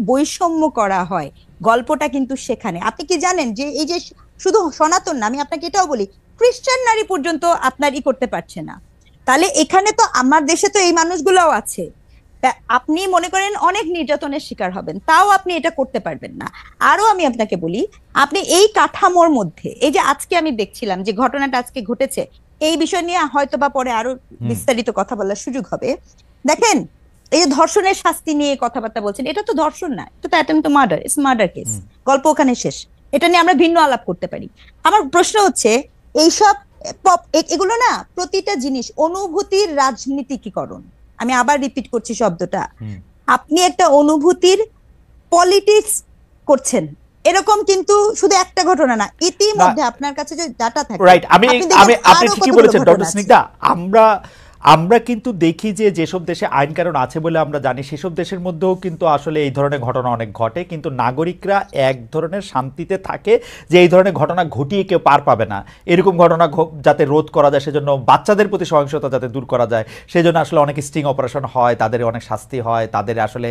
বৈষম্য করা হয়, গল্পটা কিন্তু সেখানে। আপনি কি জানেন যে এই যে শুধু সনাতন না, আমি আপনাকে এটাও বলি, খ্রিস্টান নারী পর্যন্ত আপনার করতে পারছে না। তাহলে এখানে তো আমার দেশে তো এই মানুষগুলোও আছে। আপনি মনে করেন অনেক নির্যাতনের শিকার হবেন, তাও আপনি এটা করতে পারবেন না। আরো আমি আপনাকে বলি, আপনি এই কাঠামোর মধ্যে এই যে আজকে আমি দেখছিলাম যে ঘটনাটা আজকে ঘটেছে, এই বিষয় নিয়ে হয়তো বা পরে আরো বিস্তারিত কথা বলার সুযোগ হবে। দেখেন, এই যে ধর্ষণের শাস্তি নিয়ে কথাবার্তা বলছেন, এটা তো ধর্ষণ না, এটা তো attempt to murder, it's murder case. গল্প ওখানে শেষ। এটা নিয়ে আমরা ভিন্ন আলাপ করতে পারি। আমার প্রশ্ন হচ্ছে, এইসব এগুলো না, প্রতিটা জিনিস অনুভূতির রাজনীতিকীকরণ। আমি আবার রিপিট করছি শব্দটা। আপনি একটা অনুভূতির পলিটিক্স করছেন, এরকম কিন্তু শুধু একটা ঘটনা না, ইতিমধ্যে আপনার কাছে যে ডাটা থাকে, রাইট। আপনি ঠিকই বলেছেন ডক্টর স্নিগ্ধা। আমরা কিন্তু দেখি যে যেসব দেশে আইন কানুন আছে বলে আমরা জানি, সেসব দেশের মধ্যেও কিন্তু আসলে এই ধরনের ঘটনা অনেক ঘটে, কিন্তু নাগরিকরা এক ধরনের শান্তিতে থাকে যে এই ধরনের ঘটনা ঘটিয়ে কেউ পার পাবে না, এরকম ঘটনা যাতে রোধ করা যায়, সেজন্য বাচ্চাদের প্রতি সহিংসতা যাতে দূর করা যায়, সেজন্য আসলে অনেক স্টিং অপারেশন হয়, তাদের অনেক শাস্তি হয়, তাদের আসলে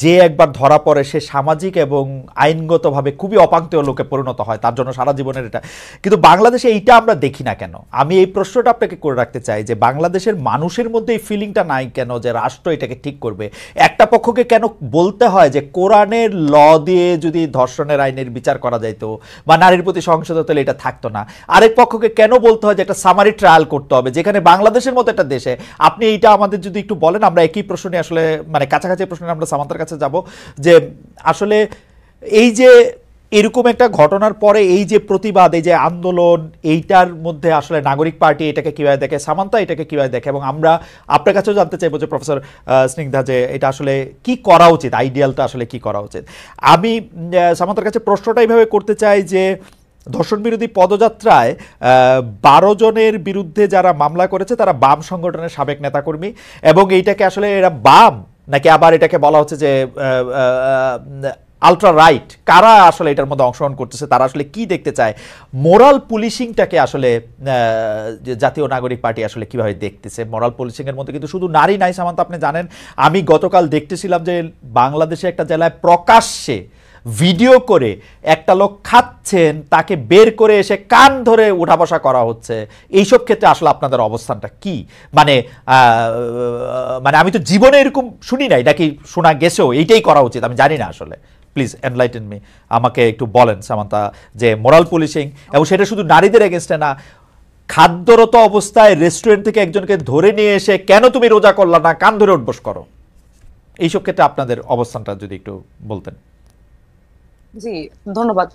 যে একবার ধরা পড়ে সে সামাজিক এবং আইনগতভাবে খুবই অপাঙ্ক্তেয় লোকে পরিণত হয়, তার জন্য সারা জীবনের এটা। কিন্তু বাংলাদেশে এইটা আমরা দেখি না কেন? আমি এই প্রশ্নটা আপনাকে করে রাখতে চাই যে বাংলাদেশের মানুষের মধ্যে এই ফিলিংটা নাই কেন যে রাষ্ট্র এটাকে ঠিক করবে? একটা পক্ষকে কেন বলতে হয় যে কোরআনের ল দিয়ে যদি ধর্ষণের আইনের বিচার করা যাইতো বা নারীর প্রতি সহিংসতা হলে এটা থাকতো না? আরেক পক্ষকে কেন বলতে হয় যে একটা সামারি ট্রায়াল করতে হবে, যেখানে বাংলাদেশের মতো একটা দেশে? আপনি এইটা আমাদের যদি একটু বলেন, আমরা একই প্রশ্ন নিয়ে আসলে মানে কাছাকাছি প্রশ্নে আমরা সামান্তার কাছে যাব, যে আসলে এই যে এরকম একটা ঘটনার পরে এই যে প্রতিবাদ, এই যে আন্দোলন, এইটার মধ্যে আসলে নাগরিক পার্টি এটাকে কিভাবে দেখে, সামান্তা এটাকে কিভাবে দেখে, এবং আমরা আপনার কাছেও জানতে চাইবো যে প্রফেসর স্নিগ্ধা, যে এটা আসলে কি করা উচিত, আইডিয়ালটা আসলে কি করা উচিত। আমি সামান্তার কাছে প্রশ্নটা এইভাবে করতে চাই যে ধর্ষণ বিরোধী পদযাত্রায় 12 জনের বিরুদ্ধে যারা মামলা করেছে তারা বাম সংগঠনের সাবেক নেতাকর্মী, এবং এইটাকে আসলে এরা বাম নাকি আবার এটাকে বলা হচ্ছে যে আলট্রা রাইট, কারা আসলে এটার মধ্যে অংশগ্রহণ করতেছে, তারা আসলে কি দেখতে চায়, মোরাল পুলিশিংটাকে আসলে জাতীয় নাগরিক পার্টি আসলে কিভাবে দেখতেছে? মোরাল পুলিশিং এর মধ্যে কিন্তু শুধু নারী নাই সামান্ত, আপনি জানেন আমি গতকাল দেখতেছিলাম যে বাংলাদেশে একটা জেলায় প্রকাশ্যে ভিডিও করে একটা লোক খাচ্ছেন, তাকে বের করে এসে কান ধরে উঠা বসা করা হচ্ছে। এইসব ক্ষেত্রে আসলে আপনাদের অবস্থানটা কি? মানে আমি তো জীবনে এরকম শুনি নাই, নাকি শোনা গেছেও এইটাই করা উচিত, আমি জানি না আসলে। প্লিজ এনলাইটেন মি, আমাকে একটু বলেন সামান্তা, যে মোরাল পুলিশিং, এবং সেটা শুধু নারীদের এগেনস্টে না, খাদ্যরত অবস্থায় রেস্টুরেন্ট থেকে একজনকে ধরে নিয়ে এসে কেন তুমি রোজা করলা না, কান ধরে উঠবস করো, এইসব ক্ষেত্রে আপনাদের অবস্থানটা যদি একটু বলতেন। জি, ধন্যবাদ।